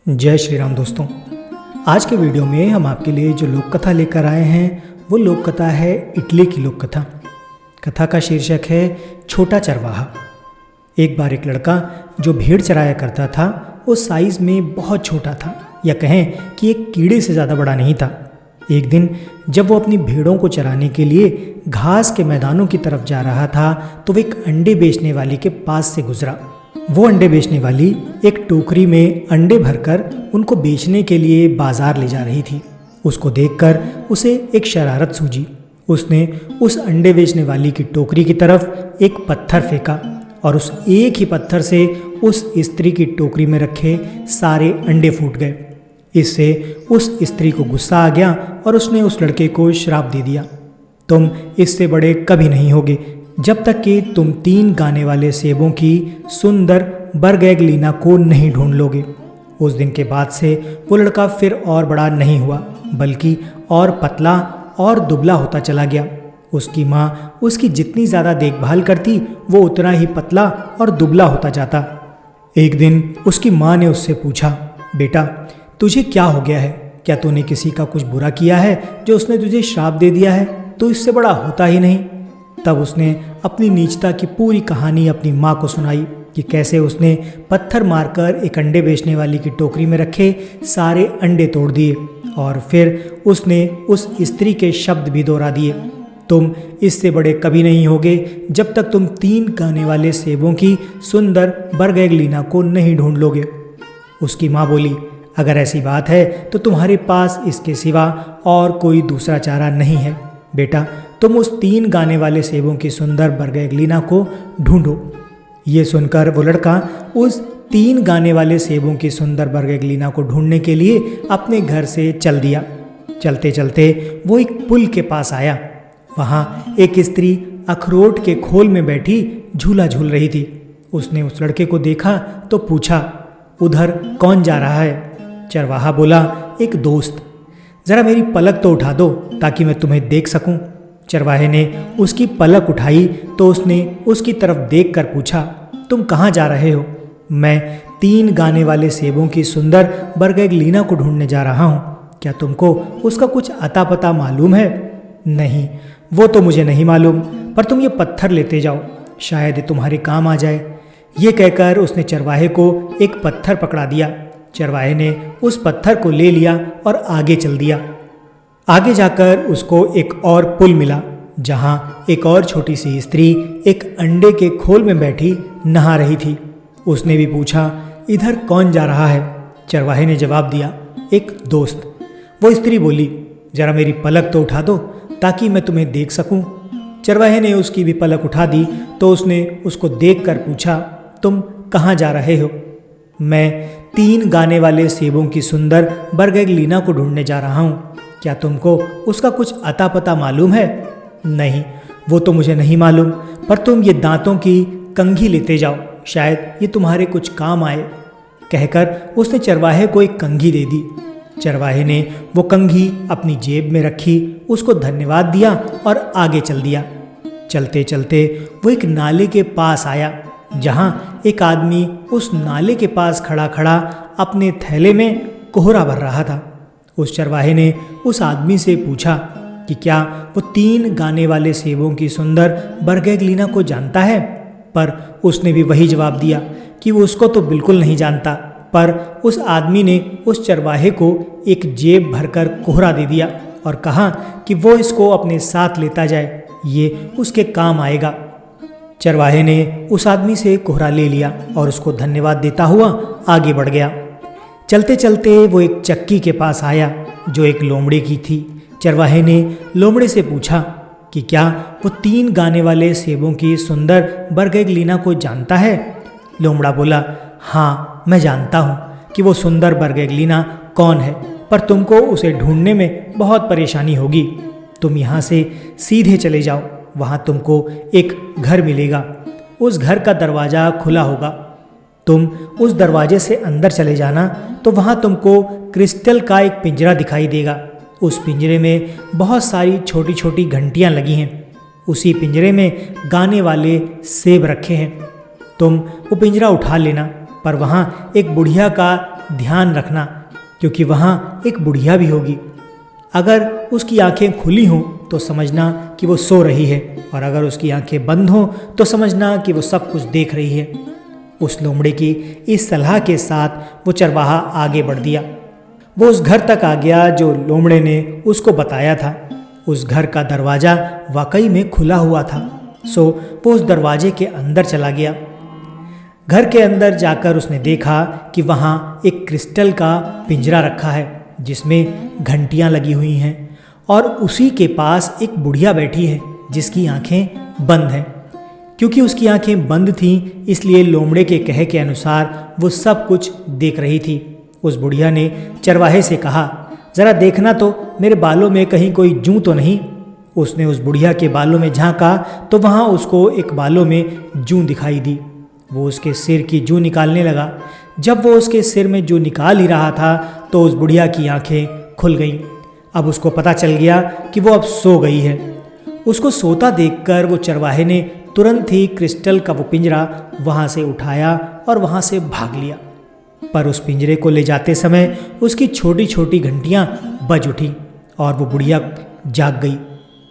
जय श्री राम दोस्तों। आज के वीडियो में हम आपके लिए जो लोक कथा लेकर आए हैं वो लोक कथा है इटली की लोक कथा। कथा का शीर्षक है छोटा चरवाहा। एक बार एक लड़का जो भेड़ चराया करता था वो साइज में बहुत छोटा था, या कहें कि एक कीड़े से ज़्यादा बड़ा नहीं था। एक दिन जब वो अपनी भेड़ों को चराने के लिए घास के मैदानों की तरफ जा रहा था तो वो एक अंडे बेचने वाली के पास से गुजरा। वो अंडे बेचने वाली एक टोकरी में अंडे भरकर उनको बेचने के लिए बाजार ले जा रही थी। उसको देखकर उसे एक शरारत सूझी। उसने उस अंडे बेचने वाली की टोकरी की तरफ एक पत्थर फेंका और उस एक ही पत्थर से उस स्त्री की टोकरी में रखे सारे अंडे फूट गए। इससे उस स्त्री को गुस्सा आ गया और उसने उस लड़के को श्राप दे दिया, तुम इससे बड़े कभी नहीं होगे जब तक कि तुम 3 गाने वाले सेबों की सुंदर बरगैगलीना को नहीं ढूंढ लोगे। उस दिन के बाद से वो लड़का फिर और बड़ा नहीं हुआ, बल्कि और पतला और दुबला होता चला गया। उसकी माँ उसकी जितनी ज़्यादा देखभाल करती वो उतना ही पतला और दुबला होता जाता। एक दिन उसकी माँ ने उससे पूछा, बेटा तुझे क्या हो गया है? क्या तूने किसी का कुछ बुरा किया है जो उसने तुझे श्राप दे दिया है? तो इससे बड़ा होता ही नहीं। तब उसने अपनी नीचता की पूरी कहानी अपनी माँ को सुनाई कि कैसे उसने पत्थर मारकर एक अंडे बेचने वाली की टोकरी में रखे सारे अंडे तोड़ दिए और फिर उसने उस स्त्री के शब्द भी दोहरा दिए, तुम इससे बड़े कभी नहीं होगे जब तक तुम 3 गाने वाले सेबों की सुंदर बरगैगलीना को नहीं ढूंढ लोगे। उसकी माँ बोली, अगर ऐसी बात है तो तुम्हारे पास इसके सिवा और कोई दूसरा चारा नहीं है। बेटा तुम उस 3 गाने वाले सेबों की सुंदर बरगैगलीना को ढूंढो। ये सुनकर वो लड़का उस 3 गाने वाले सेबों की सुंदर बरगैगलीना को ढूंढने के लिए अपने घर से चल दिया। चलते चलते वो एक पुल के पास आया। वहाँ एक स्त्री अखरोट के खोल में बैठी झूला झूल रही थी। उसने उस लड़के को देखा तो पूछा, उधर कौन जा रहा है? चरवाहा बोला, एक दोस्त। ज़रा मेरी पलक तो उठा दो ताकि मैं तुम्हें देख सकूं। चरवाहे ने उसकी पलक उठाई तो उसने उसकी तरफ देखकर पूछा, तुम कहाँ जा रहे हो? मैं 3 गाने वाले सेबों की सुंदर बरगैगलीना को ढूंढने जा रहा हूँ। क्या तुमको उसका कुछ अता पता मालूम है? नहीं, वो तो मुझे नहीं मालूम, पर तुम ये पत्थर लेते जाओ, शायद ये तुम्हारे काम आ जाए। ये कहकर उसने चरवाहे को एक पत्थर पकड़ा दिया। चरवाहे ने उस पत्थर को ले लिया और आगे चल दिया। आगे जाकर उसको एक और पुल मिला जहाँ एक और छोटी सी स्त्री एक अंडे के खोल में बैठी नहा रही थी। उसने भी पूछा, इधर कौन जा रहा है? चरवाहे ने जवाब दिया, एक दोस्त। वो स्त्री बोली, जरा मेरी पलक तो उठा दो ताकि मैं तुम्हें देख सकूं। चरवाहे ने उसकी भी पलक उठा दी तो उसने उसको देखकर पूछा, तुम कहाँ जा रहे हो? मैं 3 गाने वाले सेबों की सुंदर बरगैगलीना को ढूंढने जा रहा हूँ। क्या तुमको उसका कुछ अता पता मालूम है? नहीं, वो तो मुझे नहीं मालूम, पर तुम ये दांतों की कंघी लेते जाओ, शायद ये तुम्हारे कुछ काम आए। कहकर उसने चरवाहे को एक कंघी दे दी। चरवाहे ने वो कंघी अपनी जेब में रखी, उसको धन्यवाद दिया और आगे चल दिया। चलते चलते वो एक नाले के पास आया जहाँ एक आदमी उस नाले के पास खड़ा खड़ा अपने थैले में कोहरा भर रहा था। उस चरवाहे ने उस आदमी से पूछा कि क्या वो 3 गाने वाले सेबों की सुंदर बरगैगलीना को जानता है? पर उसने भी वही जवाब दिया कि वो उसको तो बिल्कुल नहीं जानता। पर उस आदमी ने उस चरवाहे को एक जेब भरकर कोहरा दे दिया और कहा कि वो इसको अपने साथ लेता जाए, ये उसके काम आएगा। चरवाहे ने उस आदमी से कोहरा ले लिया और उसको धन्यवाद देता हुआ आगे बढ़ गया। चलते चलते वो एक चक्की के पास आया जो एक लोमड़े की थी। चरवाहे ने लोमड़े से पूछा कि क्या वो 3 गाने वाले सेबों की सुंदर बरगैगलीना को जानता है? लोमड़ा बोला, हाँ मैं जानता हूँ कि वो सुंदर बरगैगलीना कौन है, पर तुमको उसे ढूंढने में बहुत परेशानी होगी। तुम यहाँ से सीधे चले जाओ, वहाँ तुमको एक घर मिलेगा। उस घर का दरवाज़ा खुला होगा, तुम उस दरवाजे से अंदर चले जाना तो वहाँ तुमको क्रिस्टल का एक पिंजरा दिखाई देगा। उस पिंजरे में बहुत सारी छोटी छोटी घंटियाँ लगी हैं। उसी पिंजरे में गाने वाले सेब रखे हैं। तुम वो पिंजरा उठा लेना, पर वहाँ एक बुढ़िया का ध्यान रखना, क्योंकि वहाँ एक बुढ़िया भी होगी। अगर उसकी आंखें खुली हों तो समझना कि वो सो रही है, और अगर उसकी आंखें बंद हों तो समझना कि वो सब कुछ देख रही है। उस लोमड़े की इस सलाह के साथ वो चरवाहा आगे बढ़ दिया। वो उस घर तक आ गया जो लोमड़े ने उसको बताया था। उस घर का दरवाज़ा वाकई में खुला हुआ था, सो वो उस दरवाजे के अंदर चला गया। घर के अंदर जाकर उसने देखा कि वहाँ एक क्रिस्टल का पिंजरा रखा है जिसमें घंटियाँ लगी हुई हैं, और उसी के पास एक बुढ़िया बैठी है जिसकी आंखें बंद हैं। क्योंकि उसकी आंखें बंद थीं, इसलिए लोमड़े के कहे के अनुसार वो सब कुछ देख रही थी। उस बुढ़िया ने चरवाहे से कहा, ज़रा देखना तो मेरे बालों में कहीं कोई जूं तो नहीं। उसने उस बुढ़िया के बालों में झांका तो वहाँ उसको एक बालों में जूं दिखाई दी। वो उसके सिर की जूं निकालने लगा। जब वो उसके सिर में जूं निकाल ही रहा था तो उस बुढ़िया की आंखें खुल गईं। अब उसको पता चल गया कि वो अब सो गई है। उसको सोता देखकर वो चरवाहे ने तुरंत ही क्रिस्टल का वो पिंजरा वहाँ से उठाया और वहाँ से भाग लिया। पर उस पिंजरे को ले जाते समय उसकी छोटी छोटी घंटियाँ बज उठी और वो बुढ़िया जाग गई।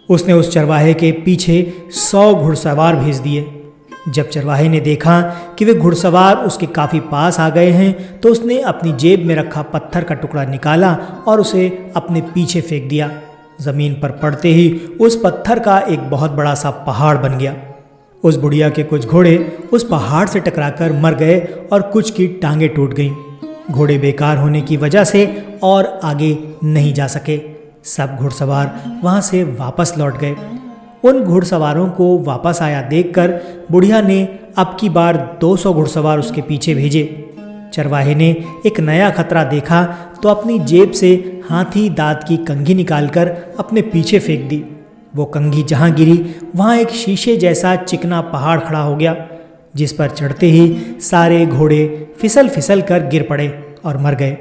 उसने उस चरवाहे के पीछे 100 घुड़सवार भेज दिए। जब चरवाहे ने देखा कि वे घुड़सवार उसके काफ़ी पास आ गए हैं तो उसने अपनी जेब में रखा पत्थर का टुकड़ा निकाला और उसे अपने पीछे फेंक दिया। ज़मीन पर पड़ते ही उस पत्थर का एक बहुत बड़ा सा पहाड़ बन गया। उस बुढ़िया के कुछ घोड़े उस पहाड़ से टकराकर मर गए और कुछ की टांगें टूट गईं। घोड़े बेकार होने की वजह से और आगे नहीं जा सके। सब घुड़सवार वहाँ से वापस लौट गए। उन घुड़सवारों को वापस आया देखकर बुढ़िया ने अब की बार 200 घुड़सवार उसके पीछे भेजे। चरवाहे ने एक नया खतरा देखा तो अपनी जेब से हाथी दांत की कंघी निकालकर अपने पीछे फेंक दी। वो कंघी जहाँ गिरी वहाँ एक शीशे जैसा चिकना पहाड़ खड़ा हो गया, जिस पर चढ़ते ही सारे घोड़े फिसल फिसल कर गिर पड़े और मर गए।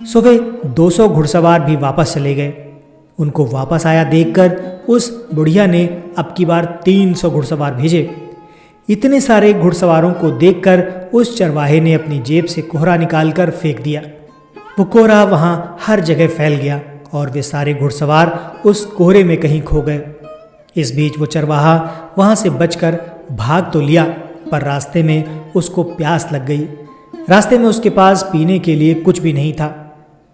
सो वे 200 घुड़सवार भी वापस चले गए। उनको वापस आया देखकर उस बुढ़िया ने अब की बार 300 घुड़सवार भेजे। इतने सारे घुड़सवारों को देखकर उस चरवाहे ने अपनी जेब से कोहरा निकालकर फेंक दिया। वो कोहरा वहाँ हर जगह फैल गया और वे सारे घुड़सवार उस कोहरे में कहीं खो गए। इस बीच वो चरवाहा वहाँ से बचकर भाग तो लिया, पर रास्ते में उसको प्यास लग गई। रास्ते में उसके पास पीने के लिए कुछ भी नहीं था।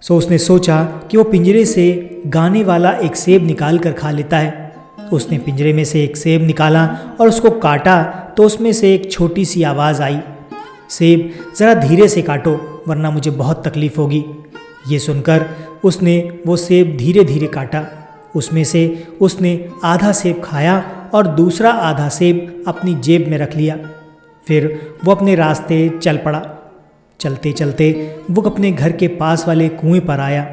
सो उसने सोचा कि वो पिंजरे से गाने वाला एक सेब निकाल कर खा लेता है। उसने पिंजरे में से एक सेब निकाला और उसको काटा तो उसमें से एक छोटी सी आवाज़ आई, सेब ज़रा धीरे से काटो वरना मुझे बहुत तकलीफ़ होगी। ये सुनकर उसने वो सेब धीरे धीरे काटा। उसमें से उसने आधा सेब खाया और दूसरा आधा सेब अपनी जेब में रख लिया। फिर वो अपने रास्ते चल पड़ा। चलते चलते वो अपने घर के पास वाले कुएं पर आया।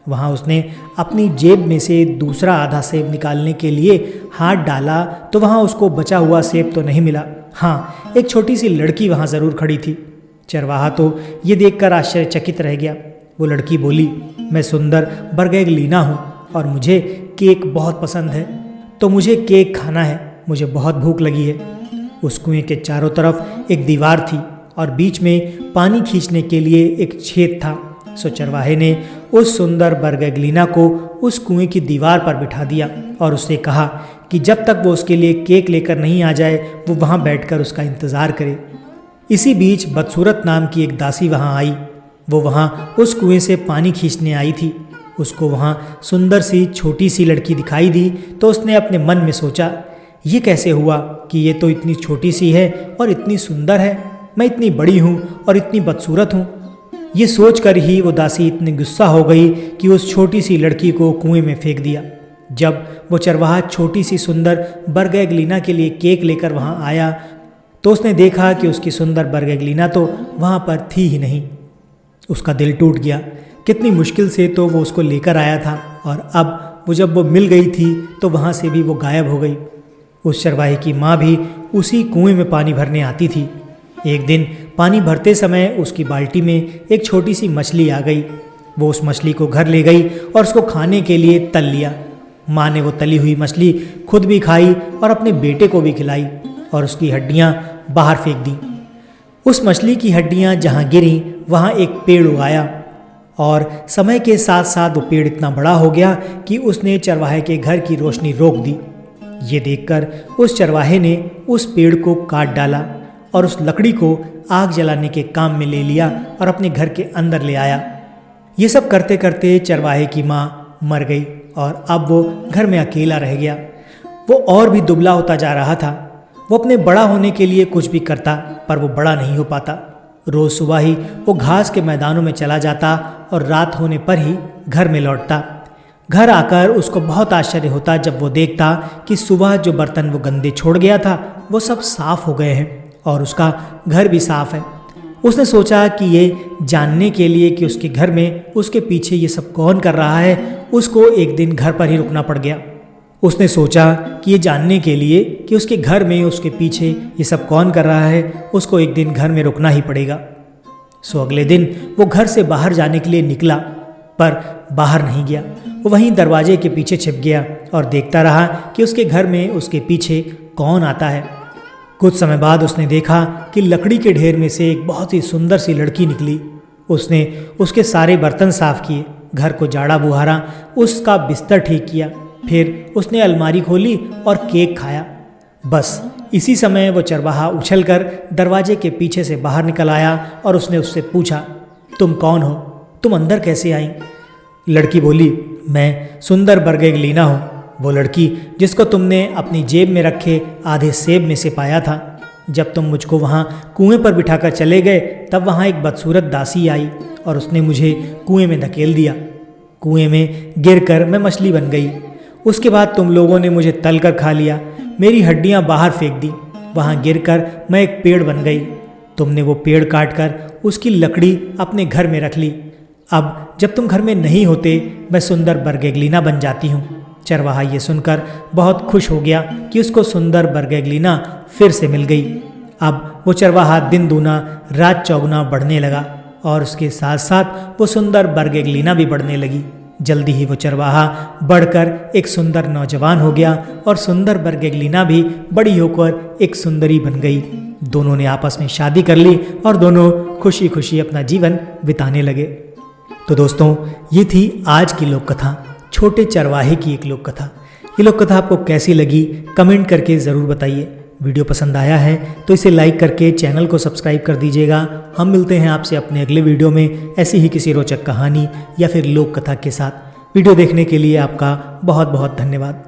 वहाँ उसने अपनी जेब में से दूसरा आधा सेब निकालने के लिए हाथ डाला तो वहाँ उसको बचा हुआ सेब तो नहीं मिला। हाँ, एक छोटी सी लड़की वहाँ ज़रूर खड़ी थी। चरवाहा तो ये देखकर आश्चर्यचकित रह गया। वो लड़की बोली, मैं सुंदर बरगैगलीना हूँ और मुझे केक बहुत पसंद है, तो मुझे केक खाना है, मुझे बहुत भूख लगी है। उस कुएं के चारों तरफ एक दीवार थी और बीच में पानी खींचने के लिए एक छेद था। सो चरवाहे ने उस सुंदर बरगैगलीना को उस कुएं की दीवार पर बिठा दिया और उससे कहा कि जब तक वो उसके लिए केक लेकर नहीं आ जाए वो वहाँ बैठकर उसका इंतज़ार करे। इसी बीच बदसूरत नाम की एक दासी वहाँ आई। वो वहाँ उस कुएं से पानी खींचने आई थी। उसको वहाँ सुंदर सी छोटी सी लड़की दिखाई दी तो उसने अपने मन में सोचा, ये कैसे हुआ कि ये तो इतनी छोटी सी है और इतनी सुंदर है, मैं इतनी बड़ी हूँ और इतनी बदसूरत हूँ। ये सोचकर ही वो दासी इतनी गुस्सा हो गई कि उस छोटी सी लड़की को कुएं में फेंक दिया। जब वो चरवाहा छोटी सी सुंदर बरगैगलीना के लिए केक लेकर वहाँ आया तो उसने देखा कि उसकी सुंदर बरगैगलीना तो वहाँ पर थी ही नहीं। उसका दिल टूट गया। कितनी मुश्किल से तो वो उसको लेकर आया था और अब जब वो मिल गई थी तो वहाँ से भी वो गायब हो गई। उस चरवाहे की माँ भी उसी कुएं में पानी भरने आती थी। एक दिन पानी भरते समय उसकी बाल्टी में एक छोटी सी मछली आ गई। वो उस मछली को घर ले गई और उसको खाने के लिए तल लिया। माँ ने वो तली हुई मछली खुद भी खाई और अपने बेटे को भी खिलाई और उसकी हड्डियाँ बाहर फेंक दी। उस मछली की हड्डियां जहां गिरी वहां एक पेड़ उगाया और समय के साथ साथ वो पेड़ इतना बड़ा हो गया कि उसने चरवाहे के घर की रोशनी रोक दी। ये देखकर उस चरवाहे ने उस पेड़ को काट डाला और उस लकड़ी को आग जलाने के काम में ले लिया और अपने घर के अंदर ले आया। ये सब करते करते चरवाहे की माँ मर गई और अब वो घर में अकेला रह गया। वो और भी दुबला होता जा रहा था। वो अपने बड़ा होने के लिए कुछ भी करता पर वो बड़ा नहीं हो पाता। रोज़ सुबह ही वो घास के मैदानों में चला जाता और रात होने पर ही घर में लौटता। घर आकर उसको बहुत आश्चर्य होता जब वो देखता कि सुबह जो बर्तन वो गंदे छोड़ गया था वो सब साफ हो गए हैं और उसका घर भी साफ है। उसने सोचा कि ये जानने के लिए कि उसके घर में उसके पीछे ये सब कौन कर रहा है, उसको एक दिन घर पर ही रुकना पड़ गया। उसने सोचा कि ये जानने के लिए कि उसके घर में उसके पीछे ये सब कौन कर रहा है, उसको एक दिन घर में रुकना ही पड़ेगा। सो अगले दिन वो घर से बाहर जाने के लिए निकला पर बाहर नहीं गया। वो वहीं दरवाजे के पीछे छिप गया और देखता रहा कि उसके घर में उसके पीछे कौन आता है। कुछ समय बाद उसने देखा कि लकड़ी के ढेर में से एक बहुत ही सुंदर सी लड़की निकली। उसने उसके सारे बर्तन साफ किए, घर को झाड़ा बुहारा, उसका बिस्तर ठीक किया, फिर उसने अलमारी खोली और केक खाया। बस इसी समय वो चरवाहा उछलकर दरवाजे के पीछे से बाहर निकल आया और उसने उससे पूछा, तुम कौन हो? तुम अंदर कैसे आई? लड़की बोली, मैं सुंदर बरगेगलीना हूँ, वो लड़की जिसको तुमने अपनी जेब में रखे आधे सेब में से पाया था। जब तुम मुझको वहाँ कुएं पर बिठाकर चले गए तब वहाँ एक बदसूरत दासी आई और उसने मुझे कुएं में धकेल दिया। कुएं में गिरकर मैं मछली बन गई। उसके बाद तुम लोगों ने मुझे तल कर खा लिया, मेरी हड्डियाँ बाहर फेंक दी, वहाँ गिरकर मैं एक पेड़ बन गई। तुमने वो पेड़ काट कर उसकी लकड़ी अपने घर में रख ली। अब जब तुम घर में नहीं होते मैं सुंदर बरगेगलीना बन जाती हूँ। चरवाहा ये सुनकर बहुत खुश हो गया कि उसको सुंदर बरगेगलीना फिर से मिल गई। अब वो चरवाहा दिन दूना रात चौगुना बढ़ने लगा और उसके साथ साथ वो सुंदर बरगेगलीना भी बढ़ने लगी। जल्दी ही वो चरवाहा बढ़कर एक सुंदर नौजवान हो गया और सुंदर बरगेगलीना भी बड़ी होकर एक सुंदरी बन गई। दोनों ने आपस में शादी कर ली और दोनों खुशी खुशी अपना जीवन बिताने लगे। तो दोस्तों, ये थी आज की लोक कथा, छोटे चरवाहे की एक लोक कथा। ये लोक कथा आपको कैसी लगी कमेंट करके ज़रूर बताइए। वीडियो पसंद आया है तो इसे लाइक करके चैनल को सब्सक्राइब कर दीजिएगा। हम मिलते हैं आपसे अपने अगले वीडियो में ऐसी ही किसी रोचक कहानी या फिर लोक कथा के साथ। वीडियो देखने के लिए आपका बहुत बहुत धन्यवाद।